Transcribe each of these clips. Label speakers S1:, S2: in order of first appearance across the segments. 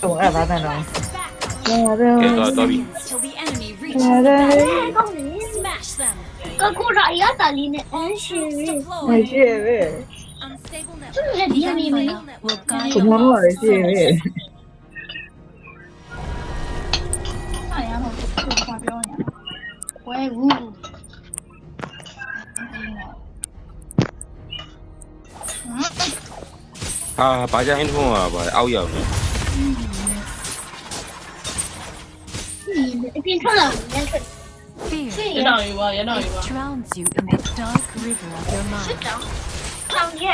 S1: 懂二八蛋了。
S2: တော်ပြီ
S3: Till the enemy reaches the battlefield. Smash them.
S4: 个故事也打你呢，真是
S3: Deploy.
S1: 没事呗，
S3: Unstable
S4: 这
S3: network.
S4: 是你的秘密。
S3: Will guide
S1: 普
S3: your
S1: 通话
S3: lost
S1: 没事呗。
S4: 看人家那发飙呢，怪物。
S2: ဟာဘာကြိုင်းထုံးอ่ะဗါအောက်ရောက်နေ
S4: 你变成了人家
S3: fear.
S4: 是
S5: 人道鱼吧，人道鱼
S3: It
S5: 吧。
S3: drowns you in the dark river of your
S4: 是
S3: mind.
S4: 的，上月。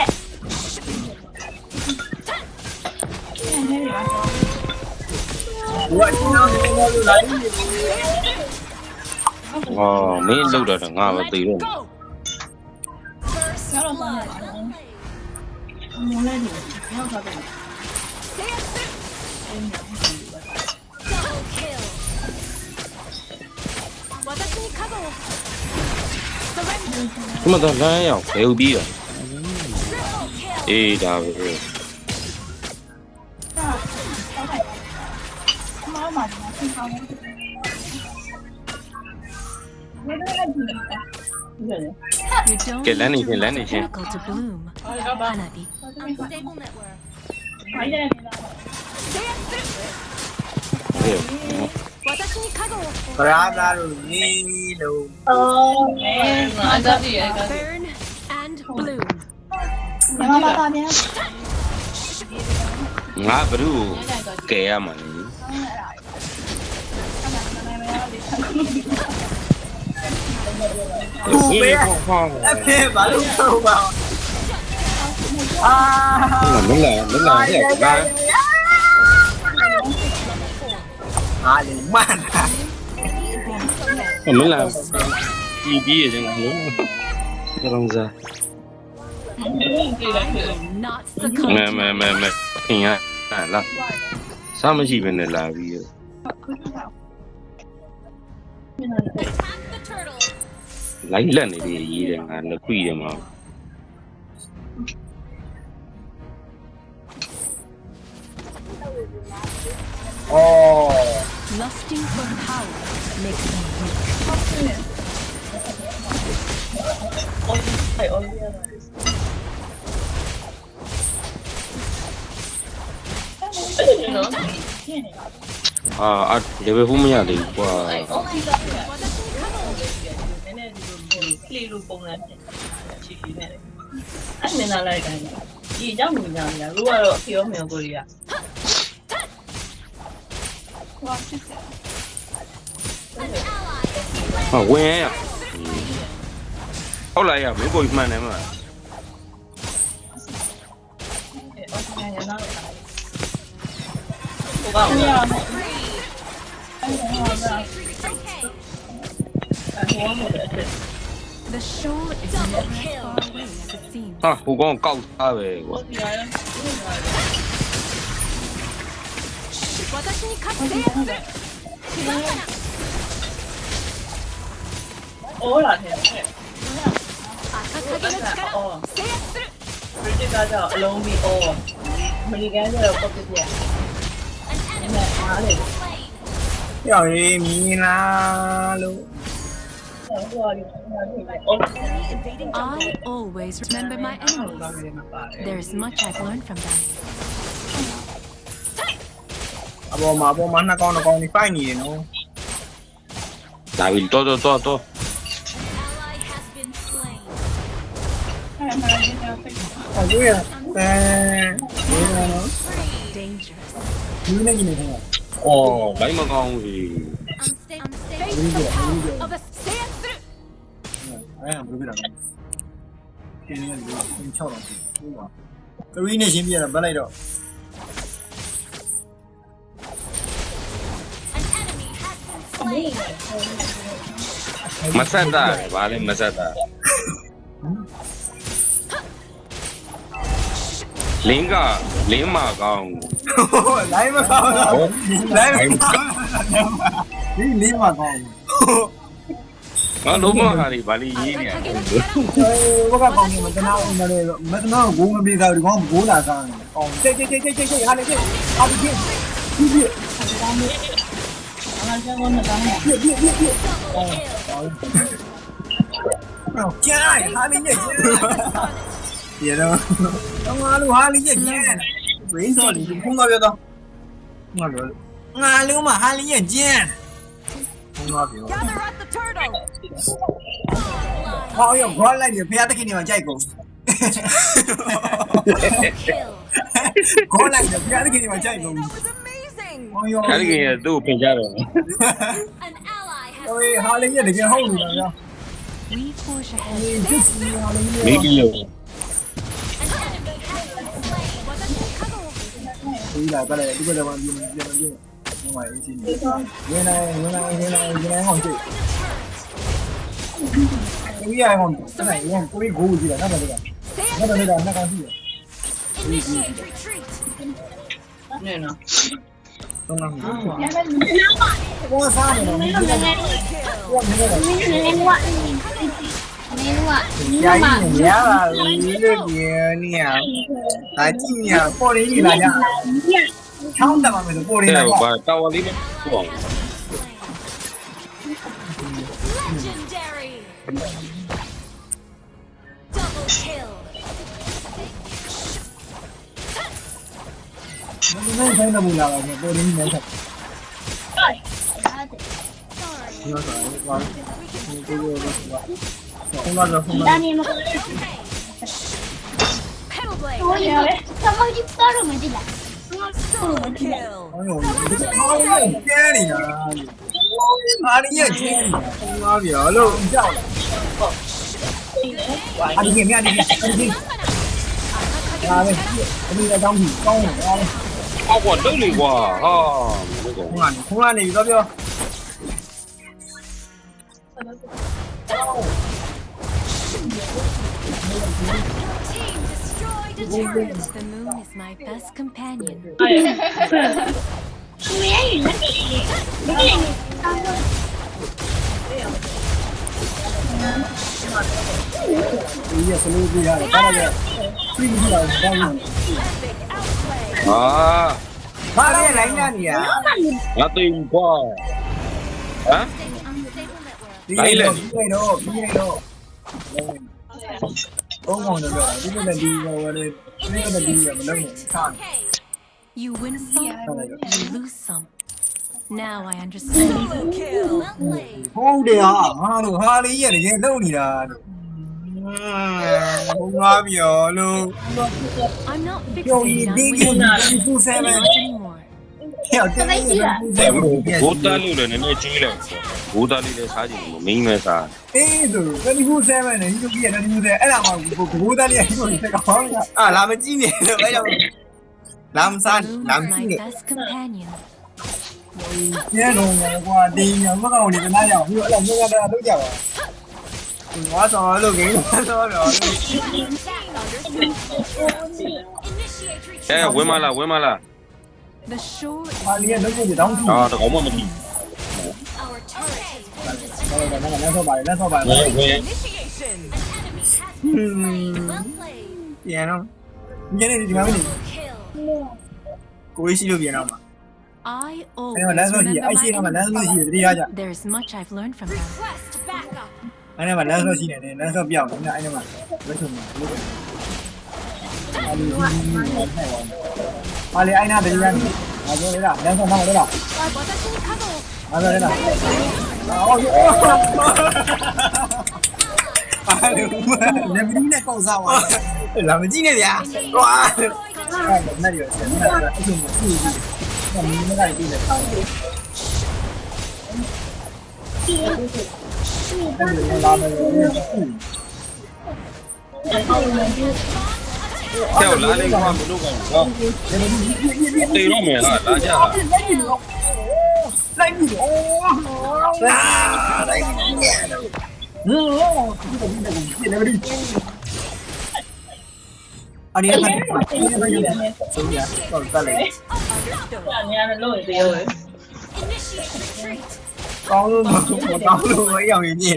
S2: အော်မင်းလောက်တော့ငါပဲသိတော့
S3: Go. First blood.
S5: 我来你，不要他动。
S3: Double kill. 私に加護を。Surrender.
S2: ဒီမှာတော့လမ်းရောက်ဘယ်ဟုတ်ပြီးတော့
S3: Triple kill.
S2: အေးဒါပဲ
S3: You don't
S2: ကဲလမ်းနေ
S3: need
S2: ချင်း
S3: to
S2: လမ်းနေ
S3: reach
S2: ချင်း
S3: pinnacle to bloom.
S5: 好，你干嘛？
S3: Hanabi. Unstable network.
S5: 快点！
S2: ကဲ
S3: 私に加護を。
S6: ဗရာသားတို့နီးလို့
S4: 哦，
S5: 按照自己来干。
S3: Burn and bloom.
S4: 你妈妈那边。
S2: ငါဘ누구ကဲရမှာလဲအေးဟော
S6: အဖေဘာလို့တော့ပါအာ
S2: မလာဟဲ့ငါ
S6: အားလုံးမှန်တာ
S2: မလာဒီဒီရဲ့ငါလုံးရောင်းစား
S3: Not
S2: မဲ
S3: succumb.
S2: မဲခင်ရလာစားမရှိဘဲနဲ့လာပြီး
S3: Attack the turtle.
S2: လိုက်လက်နေပြီရေးတယ်ငါလက်ခွေတယ်မှာ
S6: အော်
S3: Lusting for power makes them weak.
S2: အာလေဘယ်ဘူးမရသေးဘူးကွာ
S5: နည်းနည်းဒီလိုကလေးလိုပုံစံဖြစ်ချီချီနဲ့အဲ့မင်းလာလိုက်တိုင်းဒီကြောင့်မြင်ကြတယ်လူကတော့ပြောမြော်ကိုရီးယား
S2: ဟာဝင်ရဟုတ်လားရမင်းကိုမှန်တယ်မလား
S5: ဟိုကောင်က
S3: Okay.
S5: ဟိုကောင်က
S3: The shore is never as far away as it seems.
S2: ဟာဟိုကောင်ကောက်သားပဲကွာ
S5: ဒီကရ
S3: 私に勝ってやつ。
S5: အော်လာတယ်
S3: 赤影の力を制圧する。
S5: ဘယ်ကတော့အလုံးပြီးအော်အမေရိကန်ကျတော့ပတ်ပြည့်အဲ့မဲ့အားလေ
S6: ပြောင်းရေးမြင်လားလို့
S5: ဟိုကောင်ကအော်
S3: I always remember my enemies. There is much I've learned from them.
S6: အပေါ်မှာနှစ်ကောင်နေဖိုက်နေတယ်နော်
S2: လာပြီတော်
S3: Ally has been slain.
S6: ဟုတ်ကဲ့ဒီနော်
S3: Dangerous.
S6: ဒီနေ့နေတယ်
S2: အော်လိုက်မကောင်းဘူး
S3: Unstable. Face the power of a 制圧する。
S6: အဲ့ဘယ်လိုလဲကျင်းနေတယ်6တော့ဟုတ်ပါကရီးနဲ့ရှင်းပြရတာဗတ်လိုက်တော့
S3: An enemy has been slain.
S2: မဆက်တာဗာလဲမဆက်တာလင်းမကောင်း
S6: လိုင်းမကောင်းလားလိုင်းမကောင်းဒီလေးမကောင်း
S2: ငါလုံးမဟာဒီဗာလီရေးနေ
S3: 赤影の力を
S6: ဘကကောင်းနေမတနာဦးမလို့မတနာကိုမပြေတာဒီကောင်ကိုလာစားတယ်။အော်တိတ်ဟာလေတိတ်ဟာဒီ
S5: 俺这我们当年。
S6: 见哈利也见，别的，俺路哈利也见，为啥你空那边的？俺这，俺路嘛哈利也见，空那边。好有快来的，不要得给你们加一个。快来的，不要得给你们加一个。哎呦，
S2: အဲ့ဒီကသူ့ကိုပြင်ကြတယ်
S6: 喂，哈利也得给好路了。
S3: We forge ahead.
S6: 这是哈利也。
S2: မင်းပြီးလို့
S6: 回来，过来，这个在往边，另外一些，原来好这。我也爱好，现在我过去过去了，那个，那个是。
S5: 对呢。
S6: 东南我啥的呢？我那个。家里面啊，你这边呢？啊，今年玻璃你来着？抢的嘛，没是玻璃
S2: အဲ့
S6: 那
S2: ဒါ
S6: 个。
S2: ဘာတာဝါလေးပဲပေါ့
S3: Legendary. Double kill.
S6: 那才能不了了，玻璃没事。你要啥？我你这个什么？红那个红那个。
S3: Pebble blade.
S4: 我以为他们就到这么进来。
S3: Solo kill.
S6: 哎呦，你这个好有见哩啊！哪里有见哩？红那边喽，叫了。啊，你见没？你见？啊嘞，你在当兵，当我啊嘞。
S2: အောက်ကွာလုံးလေကွာဟာမင်းက
S6: 红那里到标。
S3: Team destroyed a turret. The moon is my best companion.
S6: 你也是路不一样的，看那个，对不起了，当兵。
S2: ဟာ
S6: 哪里来呢你啊？
S2: ငါသိဘူးကွာဟမ်
S3: Unstable network.
S6: ပြီးတော့ဘုံကောင်တော့ဒီလိုနဲ့ဒီလိုလည်းဒီလိုနဲ့ဒီလိုမလုပ်နဲ့စား
S3: You win some, you lose some. Now I understand. Solo kill. Well played.
S6: ဟုတ်တယ်ဟာငါတို့ဟာလေးရဲ့တကယ်လုံနေတာဘုံသွားပြောလို့
S3: I'm not
S6: ပြောရ
S3: fixated
S6: ဒီ
S3: on
S6: က
S3: winning
S6: ဒီဆယ်မန်
S3: anymore.
S6: ဟဲ့တယ်
S2: ဘိုးသားလို့လည်းနည်းနည်းကြီးလိုက်ဘိုးသားလေးလည်းစားကြည့်လို့မင်းမဲစား
S6: အေးဆို24/7နဲ့ဒီလိုကြီးရတယ်ဒီလိုအဲ့ဒါမှဘိုးသားလေးကဒီလိုတက်ကောင်းအာလာမကြည့်နဲ့တော့အဲ့ကြောင့်လာမစား
S3: The moon
S6: လာမ
S3: is
S6: ကြည့်
S3: my
S6: နဲ့
S3: best companion.
S6: ကျဲတော့ကွာဒီညမကောင်လေးကနားရောက်ပြီးအဲ့လိုမျိုးရတာလုပ်ကြပါငါဆောင်လို့ကိန်းတော့တော့
S3: Initiate
S2: ဝင်မလားဝင်မလား
S3: The shore is
S6: ဟာလေးရဲ့လုပ်ကိုတောင်းကြည့်
S2: ဟာတကောင်မှမကြည့်
S3: our turret has been
S6: လက်ဆော့ပါလက်ဆော့ပါ
S2: ဝင်ဝင်
S3: initiation. An enemy has been slain. Well played.
S6: ပြန်တော့ညနေဒီမှာမနေ
S3: Kill.
S6: ကိုရှိလို့ပြန်တော့မှာ
S3: I
S6: အဲ့
S3: always
S6: တော့လက်ဆော့ရှိ
S3: remember
S6: အဲ့
S3: my
S6: ရှိတော့မှလက်ဆော့ရှိ
S3: enemies.
S6: တတိယကြ
S3: There's much I've learned from them. Request backup.
S6: အဲ့ဒါမှလက်ဆော့ရှိနေတယ်လက်ဆော့ပြောင်းနေအဲ့ဒါမှလက်ဆော့မှာလို့အဲ့ဒီဟာလေအိုင်နာတတိယနေငါပြောလေလားလက်ဆော့မှာလေလား
S3: 私に角を
S6: ငါပြောလေလားအော်အားလုံးနေမင်းနဲ့ကောက်စားပါလာမကြည့်နဲ့ဗျာကွာအဲ့ဒါရဆက်နေတာအဲ့လိုမျိုးကြည့်ကြည့်မင်းမကကြည့်တယ်အဲ့လိုလာမယ်
S2: ကျောက်လာလေးကွာမလို့ကောင်ဟောတေတော့မယ်ဟာလာကြတာ
S6: လိုက်ပြီအိုးလာလိုက်ပြီဟိုဒီလိုဒီလိုအရီယာကနေဆိုရတော့တက်လေ
S5: 你还是弄一个哟。
S3: Initiate retreat.
S6: ကောင်းလို့မကောင်းလို့အရောက်ရင်းနေ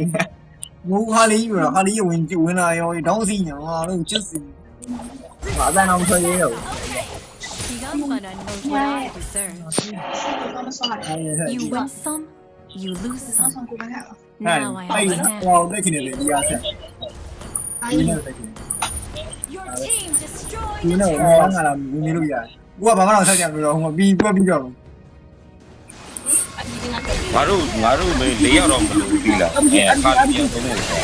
S6: ငိုဟာလေးယူတော့ဟာလေးဝင်လာရောတောင်းစီညာလို့ချစ်စီဘာသာအောင်ဆွဲရရော
S3: Begun Someone knows what I deserve.
S4: တော့မဆောက်ရ
S3: You win some, you lose
S4: ဆောက်
S3: some.
S4: ကိုပဲရ
S3: Now I
S6: အဲ့
S3: understand.
S6: ဟောတက်ချင်တယ်လေဒီအားဆက်ဒီနေ့တက်ချင်
S3: Your team destroyed
S6: ဒီနေ့ဟောငါလာမြင်လို့ရတယ်ကိုကဘာမှတော့ဆက်ကြမလို့ဟိုပြီးတော့
S5: အကြီးက
S2: ငါတို့မင်း၄ယောက်တော့မလို့ပြီလားခါလေးပြောင်းနေတယ်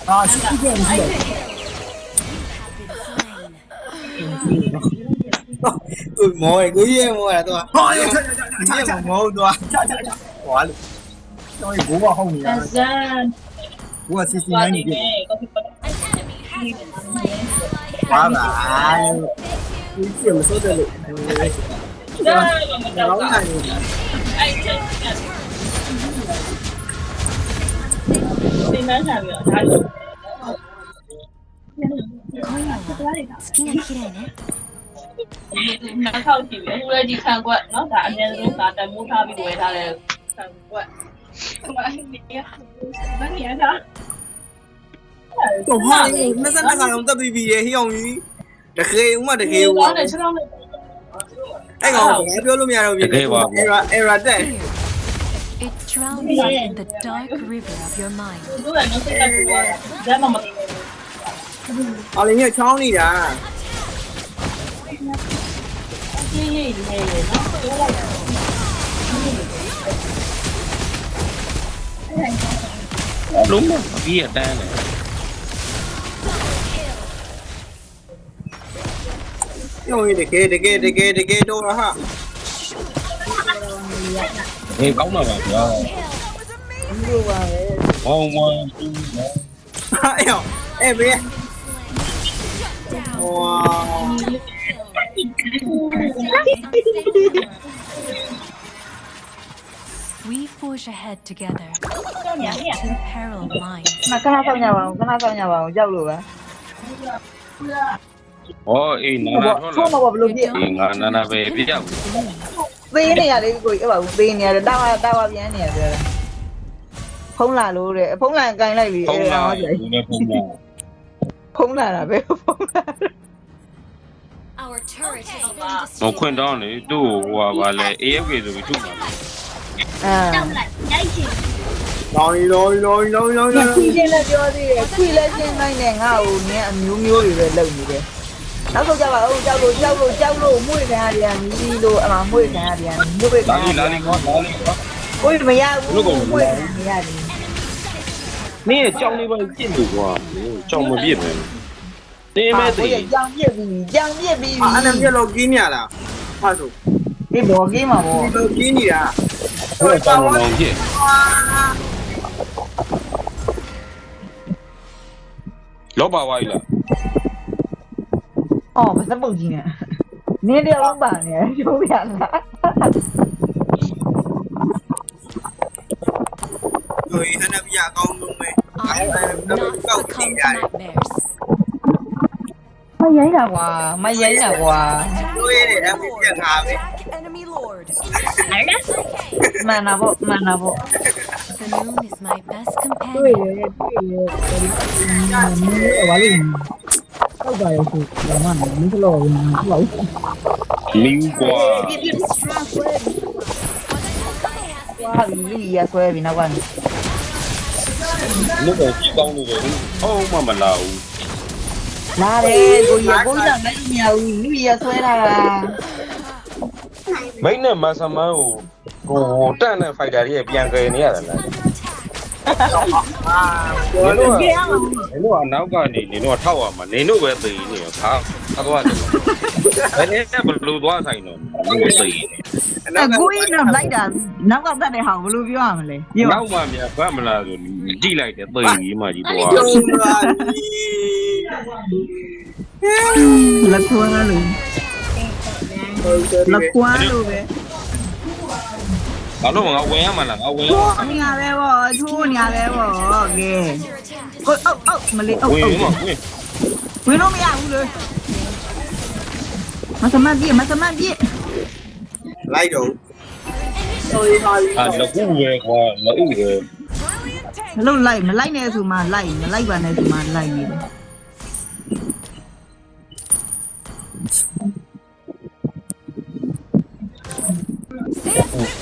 S6: အာရှိတယ်ရှိတယ် သူမောကိုကြီးမောတာတော့ဟာရချာမောတော့ဟွာလို့တော့ဘောကဟောင်းနေရ
S5: ဆန်
S6: ဘောက69နေပြီ
S5: ကော်ဖီပတ်
S6: ဘာပါဒီကျမစိုးတယ်လို့
S5: ဒါမ
S6: ကော
S5: တော့
S6: င်းတယ်
S5: အဲ့ချက်ဒီမှာစားပြီးတော့ဒါလို့
S3: スキが綺麗ね。
S5: နောက်ထောက်ကြည့်ပြီးအခုလည်းဒီခံကွက်เนาะဒါအများဆုံးစာတမိုးထားပြီးဝယ်ထားတဲ့ခံကွက်
S4: ဘာနေရတာ
S6: တော့ဟာ22ခါတော့တက်ပြီးပြီရေဟိအောင်ကြီးတကယ်ဥမတကယ်ဟို
S5: ကောင်းတယ်ချက်တော့
S6: အဲ့ကောင်ဘာပြောလို့မရတော့ဘူးera တက်
S3: It drowns you in the dark river of your mind.
S5: သူကနောက်စိတ်ကတူသွားတာဒါမှမဟုတ်
S6: အော်လေညချောင်းနေတာ
S5: ကြီးရေးနေတယ်เนาะပြောလိုက်တာ
S2: လုံးမပြီးအတန်းတယ်
S6: ညို့တကယ်တော့ဟာ
S2: ဟေးကောင်းတော့ပါဗျာ
S1: ဘူးပါပဲ
S2: ဟောင်းဝမ်း
S6: အဲ့ဘေးဝါ
S3: We forge ahead together. Like two parallel lines.
S1: ခဏဆောင်ကြပါဦးကြောက်လို့ပါ
S2: ဟောအေးနာနာထော
S1: ထုံး
S2: လာ
S1: တော့ဘလို့ပြည့်
S2: အေးငါနာနာပဲပြရောက်
S1: သေးနေရလေကိုကြီးအဲ့ပါဘူးသေးနေရတယ်တာဝပြန်နေရပြောတာဖုံးလာလို့တဲ့ဖုံးလာကန်လိုက်ပြီ
S2: ဖုန်းလာ
S1: ဟုတ်တယ်
S2: ဘူးနဲ့ဖုန်းလာ
S1: ဖုံးလာတာပဲဖုံးလာ
S3: Our turret has
S2: ဟိုခွင့်တောင်းလေသူ့ဟိုပါလေ AFK ဆိုပြီးထုတ်ပါလေ
S1: အာ
S6: လောင်းလောင်း
S1: ခွေးချင်းလည်းပြောသေးတယ်ခွေးလည်းချင်းနိုင်နဲ့ငါ့ကိုနင်းအမျိုးမျိုးတွေပဲလုပ်နေတယ်နောက်ဆုံးကြပါဦးကြောက်လို့မွေခံရတယ်နီးလို့အမမွေခံရတယ်မွေခံ
S2: လာလီကော
S1: ကိုမရဘူးမွေခံရတယ်
S2: မင်းကြောင်လေးပဲပြစ်လို့ကွာကြောင်မပြစ်ပဲတင်းမဲ့တည်
S1: ကြောင်ပြစ်ပြီး
S6: အဲ့ဒါမျက်လုံးကင်းနေရလားဟာဆို
S1: ဒီဘောကင်းမှာဘော
S6: ဒီကင်းနေတာ
S2: ဟိုကြောင်လုံးပြစ်လောပါဝိုင်းလား
S1: အော်မစပုတ်ကြီးနဲ့နင်းတယောက်ပါနေရိုးရလား
S6: ဟိုဟန်နပြအကောင်းဆုံးပဲ
S3: I will not succumb to nightmares.
S1: မရိုင်းတာကွာ
S6: တို့ရတယ်အမေပြက်ထားပဲ
S3: Enemy lord.
S1: မှန်တာပေါ့
S3: The moon is my best
S1: တွေ့
S3: companion.
S1: ရဝါလေးဟုတ်ပါရဲ့ဆိုဘာမှမင်းတို့လောမဟုတ်ဘူး
S2: မင်းကွာ
S1: ကွာဒီရဆွဲပြီးနောက်ကနေ
S2: lúc này chỉ con như vậy ô mà law
S1: လာတယ်ကိုကြီးလည်းမရဘူးလူရဆွဲတာလား
S2: mấy này mà sao mà ồ trận này phải đại đi biang cái này là nếu mà nấu cái này nếu mà thao mà nếu về tì này thao thao qua được cái này mà lưu quá thành rồi lưu tì
S1: ကိုကြီးတော့လိုက်တာနောက်ကတက်တဲ့ဟာဘယ်လိုပြောရမလဲ
S2: nấu mà mẹ phải mà là đi lại cái tì mà chỉ
S6: ကျုံ
S2: qua
S6: လာပြီ
S1: လက်ထွန်းလို့လက်ကွာလို့ပဲ
S2: ဘာလို့ငါဝင်ရမှာလားငါဝင်ရ
S1: ထိုးနေရပဲဗောထိုးနေရပဲဗောကဲကိုအောက်မလေးအောက်
S2: ဝင်
S1: အောက်
S2: မှာ
S1: ဝင်လို့မရဘူးလေမသမတ်ပြည့်
S6: လိုက်တော့
S2: à là cú về qua là ít về
S1: မလို့လိုက်မလိုက်နဲ့ဆိုမှလိုက်မလိုက်ပါနဲ့ဆိုမှလိုက်နေတယ်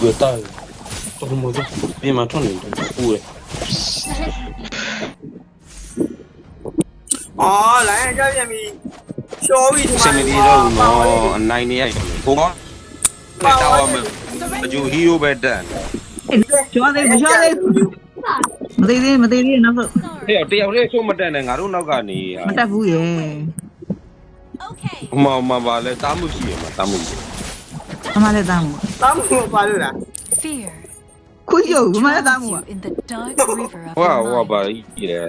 S2: ဝေတာတော်မလို့ပြင်မှာထွန်းနေတယ်ပူတယ်
S6: အော်လိုင်းကြပြန်ပြီရှော်ပြီဒီ
S2: စမီဒီတော့နော်အနိုင်နေရဘုံကတောင်းမှာအကျူဟီးရိုးပဲတန်
S1: ကျော်သေးမကျော်သေးမသေးသေးနောက်တော့
S2: ဟဲ့တယောက်တည်းဆုံးမတန်နဲ့ငါတို့နောက်ကနေ
S1: မတက်ဘူးရေ
S3: Okay.
S2: မပါလဲတားမှုရှိရမှာတားမှု
S1: အမလည်းတောင်းဘူး
S6: တောင်းမပါလို့လား
S3: Fear
S1: ခွရုပ်အမလည်းတောင်း
S3: drowns
S1: ဘူး
S3: you in the dark river of
S2: ဟော
S3: your
S2: ဟော
S3: mind.
S2: ပါကြီးတယ်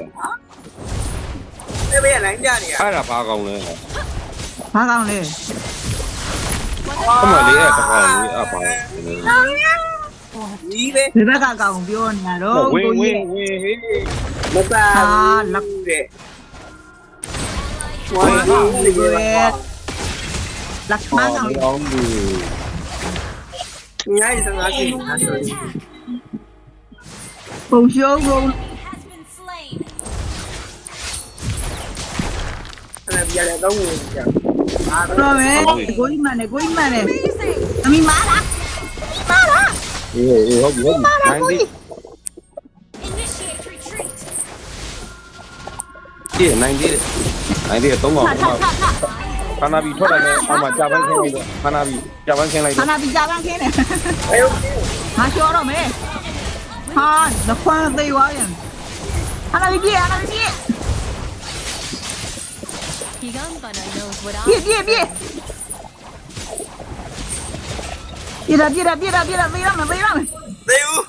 S6: အဲ့ဘေးလိုင်းကြနေရ
S2: အဲ့ဒါဘာကောင်းလဲ
S1: ဘာကောင်းလဲ
S2: အမလေးအဲ့တကောင်လေးအပါ
S6: ကြီးပဲ
S1: ဒီဘက်ကကောင်ပြောနေတာတော့
S2: ဝင်း
S1: ကို
S2: ဝ
S1: ကြီး
S6: မ
S2: င်း
S6: ပါ
S1: ဟာ
S6: ဘူး
S1: လက်
S6: တဲ့
S1: ဝါဒီကိုရဲ့လက်မ
S2: ဘာ
S1: ကောင်
S2: ကောင်းဘူး
S6: ညာရေးစငါစီနာဆိုရင်
S1: ပုံရှုံးပုံ
S3: Has been slain.
S6: အဲ့ဒါပြန်တော့ဝင်ကြအာ
S1: တော့မယ်ကိုကြီးမှန်တယ်အမိမားလား
S2: အေးဟုတ်ပြီဟုတ်ပြီနိုင်ပြီ
S3: Initiate retreat.
S2: ကြည့်နိုင်သေးတယ်နိုင်သေးတယ်သုံးကောင်ခနာပြီးထွက်လာတယ်အမကြာပန်းခင်းလိုက်တော့ခနာပြီးကြာပန်းခင်းလိုက်
S1: ခ
S2: တော့
S1: နာပြကြမ်းခင်းတယ်
S6: အဲ့လို
S1: ငါလျှော်တော့မယ်ဟာလခွမ်းသေးသွားပြန်ခနာပြပြ
S3: Higambana knows what
S1: ပြ
S3: I
S1: ပြပြပြေးရမယ်
S6: သေဦး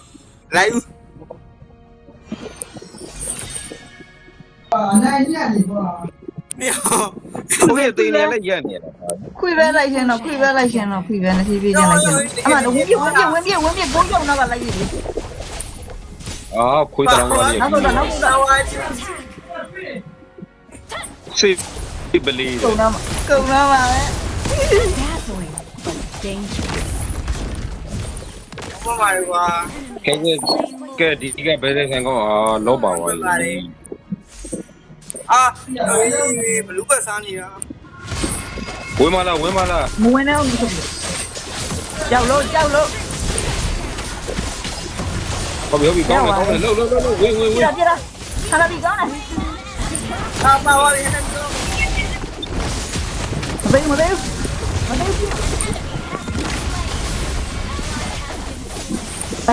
S6: လိုက်ဦး
S1: နိုင်ညနေကွာ
S6: မြော
S2: ဘယ်သေးလဲလက်ရက်နေတယ်
S1: ခွေပဲလိုက်ရှင်တော့ခွေပဲနေဖြည်းဖြည်းချင်းလိုက်ရှင်အမှတော့ဝင်ပြကိုကြောက်တော့လိုက်ရည်
S2: အော်ခွေးတောင်ကလေး
S1: နောက်တော့
S6: သာဝါချူ
S2: စိတ်ပလီ
S1: ကုန်တော့ပါပဲ
S3: dazzling but dangerous.
S6: ဘာမှမကွာ
S2: ကဲဒီကဘယ်တဲ့ဆန်ကောလောပါဝါကြီး
S6: အာဘလူးပတ်စားနေတာ
S2: ဝင်မလား
S1: မဝင်တော့ဘူးကြောက်လို့
S2: ဟုတ်ပြီကောင်းတယ်လှုပ်ဝင်
S1: ပြေးတာခနာပြကောင်းတယ်
S6: အာပါဝါလေးနဲ့ပြော
S1: မသေးပါဒီကေ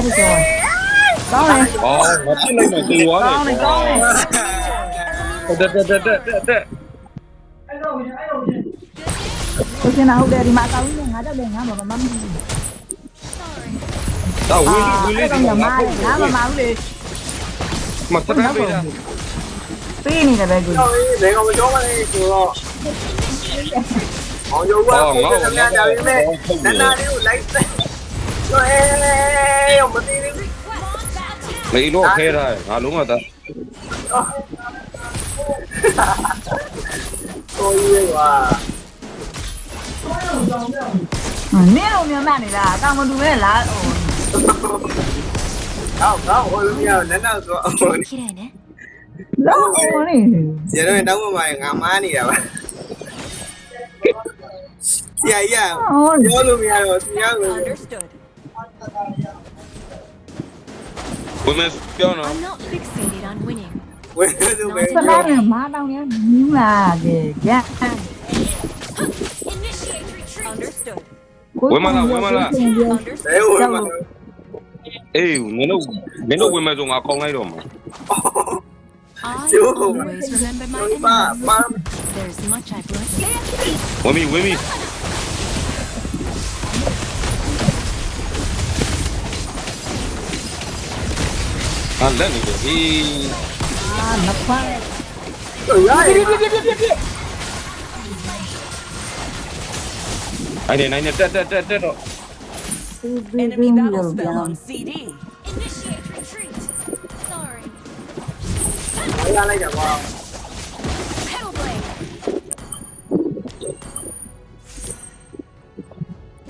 S1: ာကောင်းတယ်
S2: အော်မဖြစ်နိုင်တော့တေးသွားတယ်
S1: ကောင်းတယ်
S2: တက်
S1: ကိုရှင်နာဟုတ်တယ်ဒီမှာကောင်းနေငါတော့လည်းငါမမမ
S2: တော့ဝင်လေး
S1: တော့ညမားငါမမဘူးလေ
S2: မစတဲ့ပေးတာ
S1: ပေးနေတယ်ပဲကို
S6: တော့ဘယ်ကောင်ကြောမလဲဆိုတော့အောင်ရုပ်ကကိုယ်ကလည်းကြာပြီမဲ့နန္နာလေးကိုလိုက်တော့ရောမသိသေးဘူး
S2: မေလို့ခဲတာငါလုံးဝသား
S6: ကိုကြီးကွာ
S1: နင်းလုံးမြန်နေလားတောင်မတူနဲ့လားဟို
S6: တော့ဟိုလိုမျိုးနန္နာဆိုအမော
S3: Kirene.
S1: လောဟိုနေ
S6: ကျတော့တောင်းမှငါမားနေတာပါဆရာကြီးပြောလို့မရတော့ဆရာက
S3: Understood.
S2: ဝင်မပြောနော်
S3: I'm not fixated on winning.
S6: ဝယ်လို့ပဲ
S1: စလာရမားတောင်ရမြူးလာတယ်ကြ
S3: Initiate retreat. Understood.
S2: ဝင်မလား
S6: ဘယ်ဝင်မှာ
S2: အေးမင်းတို့ဝင်မဆိုငါကောင်းလိုက်တော့မှာ
S3: I
S6: Sure.
S3: always remember my
S6: ပါ
S3: enemies.
S6: ပါ
S3: There's much I've learned.
S2: ဝင်ပြီအဲ့လက်နေပြီ
S1: အာမခွာ
S6: ရတယ်
S1: ပြ
S2: အဲ့ဒီနိုင်နေတက်တော့
S1: Enemy battle spell on
S3: CD. Initiate retreat. Sorry.
S6: ရလိုက်တာပါ
S3: Petal blade.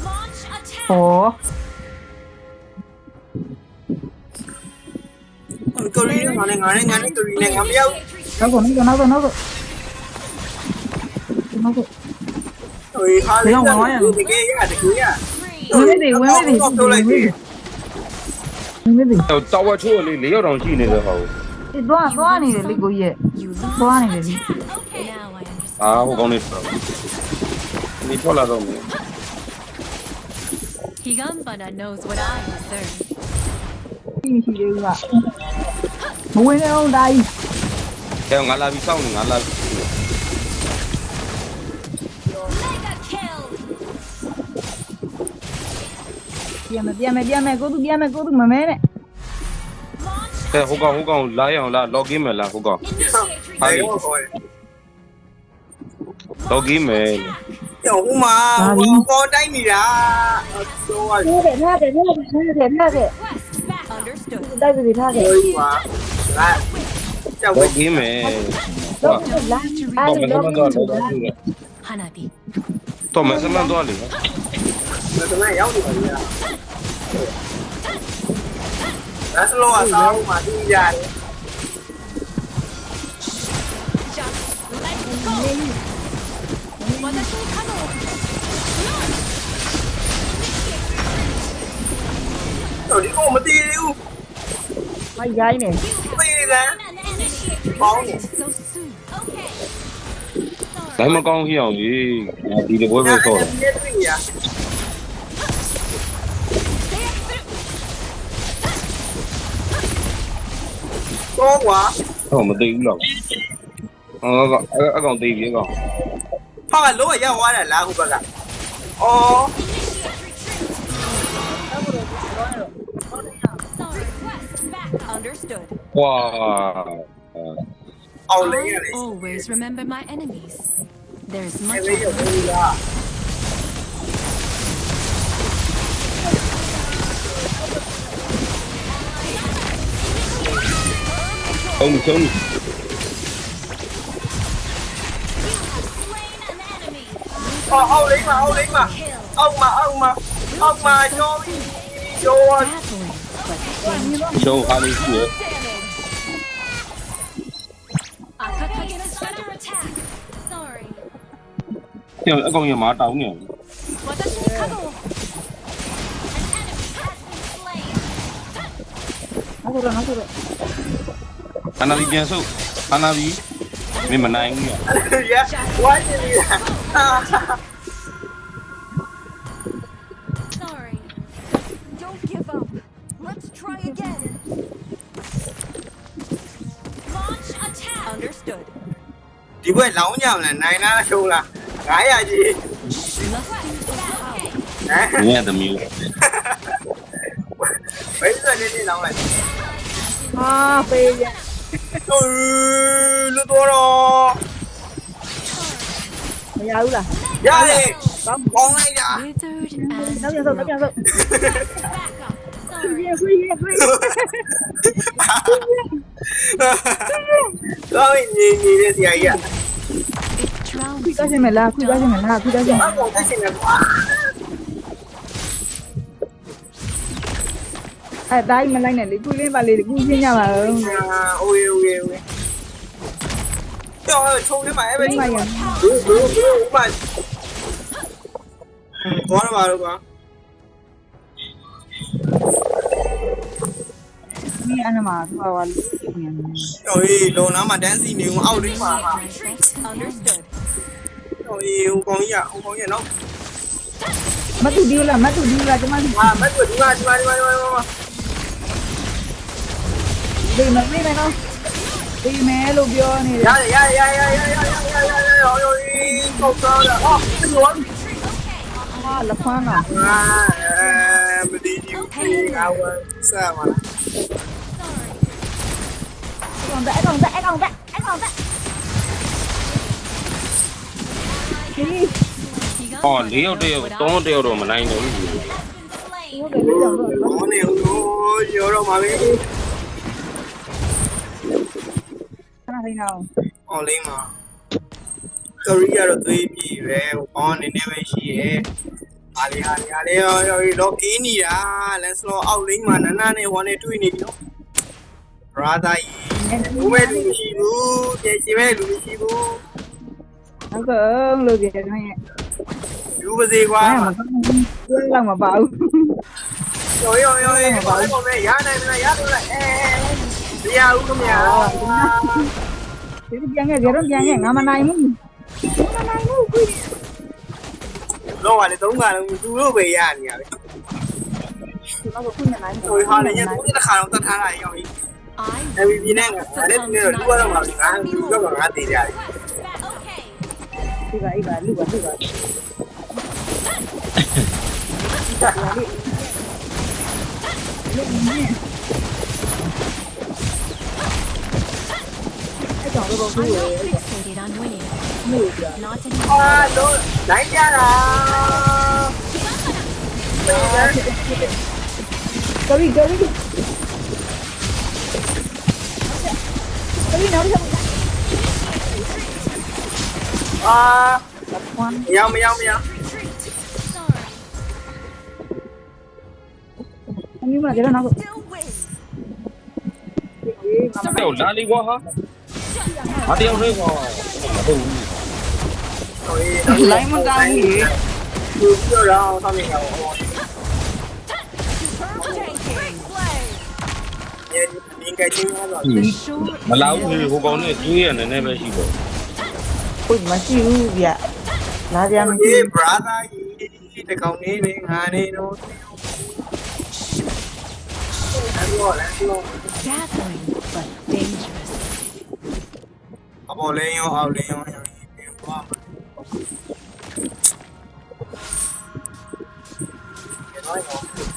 S3: Launch attack.
S1: ဟော
S6: ကိုရီးယားနဲ့ငါနဲ့ကိုရီးယားနဲ့ငါမရောက်
S1: နောက်တော့
S6: ဟိုဟာလေးတကယ်ရတကယ်ရ
S3: Three.
S1: ဝင်နေ
S6: တော့လိုက်ပြီ
S1: မသိ
S2: တော်ဝချိုးလေး၄ရောက်တောင်ရှိနေတယ်ဟော
S1: ဒီသွားနေတယ်လေကိုကြီးရဲ့
S3: You lose.
S1: သွားနေတယ်လေ
S3: Now I understand.
S2: အာဟိုကောင်းနေတော့ဒီထွက်လာတော့မယ်
S3: Higambana knows what I deserve.
S1: ရှိမရှိသေးဘူးကမဝင်နေအောင်ဒါကြီး
S2: ကဲငါလာပြီးစောင့်နေငါလာပြီး
S3: Mega kill.
S1: ပြန်မယ်ကိုသူပြန်မယ်ကိုသူမမဲနဲ့
S2: ကဲဟိုကောင်လာရအောင်လာ login မယ်လားဟိုကောင်
S3: Initiate
S2: ဟာ
S3: retreat.
S2: login မယ်
S6: ကျော်ဦးမပေါ်တိုင်းနေတာဆိုရ
S1: ထားတယ်
S3: West back. Understood.
S1: တိုက်ပြီထားတယ်
S6: ဟိုမှာလာကျော်ဝဲ
S2: login မယ်
S1: တော့လာအား
S2: တော့မ
S1: လုံး
S2: စမ်း
S1: တော့
S2: တော့
S3: Hanabi.
S2: တော့မစမ်းတော့လေ
S6: ဒါနဲ့ရောက်နေပါလေဒါစလောအစားဦးမှာတူရတယ် တော့ဒီကောင်မတည်ဘူး
S1: မရိုင်းနေ
S6: ပြေးတယ်ပေါင်းနေ
S3: So soon. Okay.
S2: ဒါမှမကောင်းဖြစ်အောင်ကြီးဒီတပွဲပဲဆော့တယ်
S6: ပြေးတယ်ရတော့ကွာ
S2: ဟုတ်မသိဘူးတော့အကောင်သိပြီအကောင်
S6: ဟာလုံးဝရောက်သွားတယ်လားဟိုဘက်ကအော်
S3: Understood.
S2: ဝါ
S6: အောင်လေးရတယ်
S3: Always remember my enemies. There's
S6: အဲ့
S3: much
S6: လေးရဘူးလား
S2: ဆုံး
S6: အောက်လေးမှာအောက်မှာကျော်ပြီးကျော်
S3: baffling, but dangerous.
S2: ရှုံးခါလေးရှိရ
S3: Akaka's under attack. Sorry.
S2: ပြန်အကောင်ရမှာတောင်းနေ
S3: Watashi ni kado. An enemy has been slain.
S1: အခုတော့
S2: အနာဒီပြန်ဆုပ်အနာဒီမင်းမနိုင်ဘူး
S6: ရဝိုင်းနေရ
S3: Sorry. Don't give up. Let's try again. Launch attack. Understood.
S6: ဒီဘက်လောင်းကြမလားနိုင်လားရှုံးလား900ကြီး
S3: Lusting for power.
S6: ဟမ်
S2: မင်းသမီး
S6: ဘယ်စနေနေလောင်းလိုက်
S1: ဟာပေးရ
S6: လူတော်တော့
S1: မရဘူးလား
S6: ရတယ်ပေါင်းလိုက်တာ
S3: Withered and
S1: နောက်ပြန်ဆုပ်
S3: broken. Back up. Sorry.
S1: ပြေး
S6: တော့ညီနေတဲ့ဆရာကြီး
S3: It drowns
S1: ခွေးသွားရှင်မလားခွေးသွားရှင်
S6: အကောင်တက်ရှင်နေကွာ
S1: အဲတိုင်းမလိုက်နဲ့လေခွေးလေးပါလေကူရှင်းကြပါဦး
S6: โอเคကျော်ချုံနေမှာအဲ့ဘယ်
S1: ဒီမှာရ
S6: ဘူးဘာဘောရပါတော့ကွာ
S1: ဒီအနမှာသွားပါလို့
S6: ကျော်ကြီးလုံနာမှာတန်းစီနေအောင်အောက်လေးမှာဟာ
S3: retreat. Understood.
S6: ကျော်ကြီးဟိုကောင်ကြီးနော်
S1: မတူဒီလားကျမဒီ
S6: ဟာမတ်ဒီမှာ
S1: ဒီမမေးမယ်နော်ဒီမဲလို့ပြောနေတယ်
S6: ရကောက်တော့အော်ဒီလို
S1: ဟာလဖန်းတာ
S6: မဒီကြီးအဝဆာမလား
S1: ကောင်တက်ဒီ
S2: အော်၄ရောက်တယောက်3တယောက်တော့မနိုင်တော့ဘူး
S1: ဟုတ်တယ်လေကြောင့်တော့
S6: ဘောနေဦးရောတော့မှာပဲ
S1: ခဏထိုင်အောင်
S6: အော်လေးမှာကရီးယားတော့သွေးပြီပဲဘောနေနေပဲရှိရဲ့အားလေးလော်ကင်းနေတာလက်စလောအောက်လေးမှာနန်းနဲ့ဟိုနဲ့တွေ့နေပြီနော်ရာသာကြီးဘယ်လူရှိဘူးကျေချင်ပဲလူရှိဘူး
S1: ဟုတ်ကဲ့လို့ပြောနေရဲ့
S6: လူပါစေကွာ
S1: ဘာမှမကောင်းဘူးလောက်မပါဘူး
S6: ရောဘာလို့လဲရနိုင်မလားရလို့လားမရဘူးခင်ဗျာ
S1: ဒီပြန်ခဲ့ကြတော့ပြန်ခဲ့ငါမနိုင်ဘူးကွေး
S6: တော့ကလည်း3ခါလုံးသူတို့ပဲရနေရပဲ
S1: တော့ကွေးနေနိုင်
S6: ဟိုဟာလည်း3တစ်ခါတော့တတ်ထားတာရောက်ပြီ
S3: I
S6: အဲ့ဒီနဲ့ငါလည်းဒီတော့လူကတော့ငါငါတည်ကြတယ်
S1: ဒီပါလူပါလူပါ အဲ့ကြောင့်တော့
S3: I'm not fixated on winning.
S1: မှုပြ
S3: Not anymore.
S6: အာတော့နိုင်ကြတာ
S1: ကရီနောက်တစ်ခါ
S6: အာ
S1: ကွမ်
S6: မရောက်
S1: အမျိုးမကြတော့နောက်
S2: တော့လာလီကွာဟာအတယောက်လေးကွာမဟုတ်ဘူး
S1: လိုင်းမကောင်းဘူး
S6: သူပြောတော့ဆောင်းနေတော့ဒီကချင်းရတော့
S2: မလာဘူးဟိုကောင်နဲ့ကျွေးရနေနေပဲရှိတော့
S1: ဟုတ်မရှိဘူးဗျလာကြမ
S6: ဒီ
S1: ကြည့်
S6: brother ဒီကောင်နေနေငါနေတော့အဲ့တော့လည်း
S3: Gathering, but dangerous.
S6: အပေါ်လေးရောအောက်လေးရောဘာ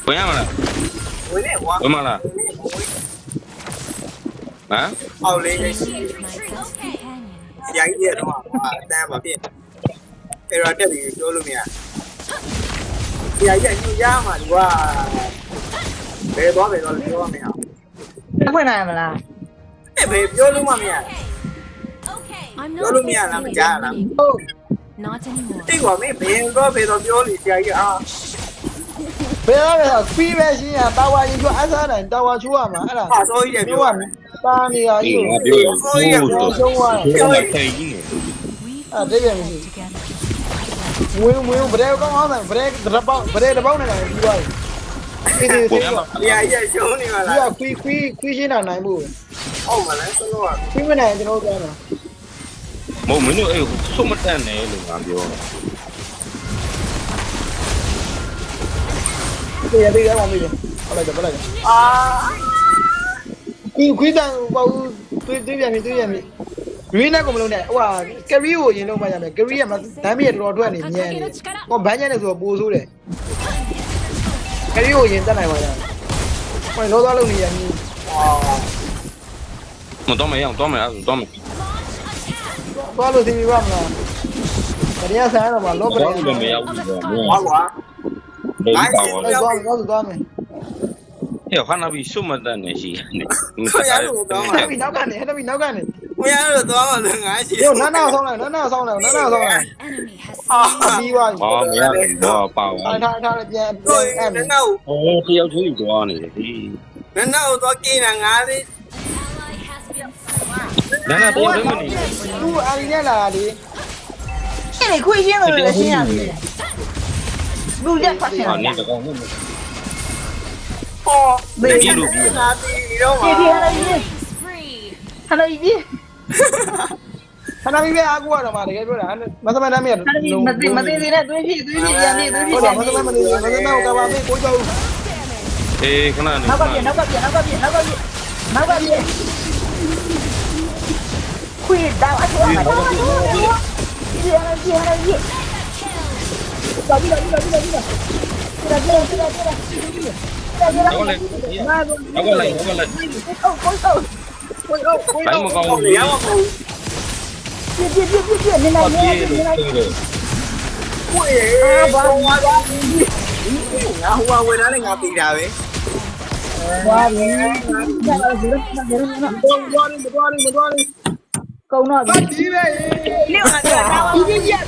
S2: ဝင်ရမလား
S6: ဝင်နေဝါ
S2: ဝင်မလားဟမ်
S6: အောက်လေးလေး
S3: My best companion.
S6: ရိုင်းရတော့အတန်းပါပြည့်အဲ့တော့တက်ပြီးပြောလို့မရရိုင်းရညရမှာဒီကဘယ်သွားမယ်တော့ပြောရမယ်ဟာ
S1: ဖွင့်နိုင်မလား
S6: အဲ့ဘယ်ပြောလို့မှမရ
S3: I'm
S6: Yo
S3: not
S6: lo mira la
S3: fixated
S6: mañana.
S3: on winning.
S1: ဟုတ်
S3: Not anymore.
S6: တိတ်ကွာမင်းဘယ်တော့ပြောလို့ကြာကြီးအာ
S7: ဘယ်တော့ခွီးပဲရှင်းရတာဝါရင်ကျွတ်အစားတိုင်းတာဝါချိုးရမှာအဲ့ဒါ
S6: ဟာဆိုကြီးပြောရမယ်
S7: တာနေရ
S2: ဒီ
S7: ကြီး
S2: ငါပြောရဘူးတော့
S7: ရှုံးသွားတယ်
S2: ပြောလိုက်ခိုင်ကြီးနေ
S3: We've
S7: Ah, debe
S3: pulled
S7: venir.
S3: together.
S7: ဝင်ဘယ်ကောင်းအောင်ဘယ်တစ်ပေါက်နဲ့လည်းပြီးသွားပြီဒီ
S2: ဝင်ရမှာ
S6: ရာကြီးရှုံးနေပါလား
S7: ခွီးရှင်းတာနိုင်ဖို့
S6: ဟုတ်မလားစလို့က
S7: ခွီးမနိုင်ကျွန်တော်တို့ကတော့
S2: မဟုတ်မင်းတို့အဲ့ဆုတ်မတတ်နဲ့လို့ငါပြောတယ်
S7: ဒီရသေးတယ်မမေးဘူးဟုတ်လိုက်တယ်
S6: အာ
S7: ခွီးတန်ပေါ့တွေးပြန်ပြီရင်းနဲ့ကိုမလုံးနဲ့ဟိုဟာကရီကိုရင်လုံးမရမယ်ကရီကဒမ်းမြေတော်ထွက်နေမြန်နေဟောဘန်းကျန်နေဆိုတော့ပိုဆိုးတယ်ကရီကိုရင်တက်နိုင်ပါလားဟိုလောသွားလုံးနေရမြည်
S2: မတော်မရအောင်တော်မယ်အဲ့တော်မယ်
S7: သွားလို့သိပြီပါမလားတရားဆိုင်တော့မလောပ
S2: တော်
S7: ရ
S2: လို့မရဘူးတော့မင်း
S6: ဟာကွာ
S2: လို့ပါပါ
S7: သွားမယ်
S2: ဟဲ့ခဏပြီးဆုတ်မတတ်နဲ့ရှိနေ
S6: ဆိုရလို့တော့မှာ
S7: နောက်ကနေနောက်ကနေ
S6: မရတော့တော့မှငါရှိ
S7: ရောနာဆောင်းလိုက်
S3: Enemy has
S7: ပြီးသွားပြီ
S2: ဟောမရဘူးတော့ပါပါ
S7: ထားလည်းပြန်
S6: တို့
S7: အဲ့
S6: နနောက်
S2: ဟောတယောက်ချင်းသွားနေတယ်ဒီ
S6: နောက်တော့กินတာငါလေး
S2: နာနာတယောက်တည်းမနေ
S7: သူအာရီနဲ့လာတာလေ
S1: အဲ့ဒီခွေးရှင်းလို့လည်းရှင်းရတယ်လူရက်ဖတ်ရှင်း
S2: ဟာ
S1: ရ
S2: နေ
S1: တာ
S2: တကောင်နဲ့
S6: ဟောမေးလို့ပြီးတာဒီတော့
S1: ဒီ
S6: မှာ
S1: ဒီဟာလေး
S3: free.
S1: ဟာလေးဒီ
S7: ခဏပြီးပဲအားကိုရတော့မှတကယ်ပြောတာမသမန်တမ်းမြတ်
S1: ဟာလေးမသိသေးနဲ့တွေးဖြစ်ပြန်နေတွေးဖြစ်
S7: ဟုတ်
S1: ပြန်
S7: တယ်မ
S1: နေ
S7: သမန်မနေမသမန်ကဘာမေးကိုကြောက်
S2: အေးခဏနေ
S1: နောက်ကပြန်ခွေးတောက်အထောက်မှာတော့ဒီဟာလေးတော်ပြီ
S2: တော့လေတော့လိုက်ဘိုင်းမကောင်းဘူး
S6: ရအောင်
S1: ပြနေလိုက်နေလိုက်
S6: ကိုယ်ဘာဝါတော့ငါဟိုဝင်လာလည်းငါပြီးတာပဲ
S1: ဘာလဲကုန်းတော့
S7: ဒီပဲ
S1: လျှော့နေတာဒီကြီး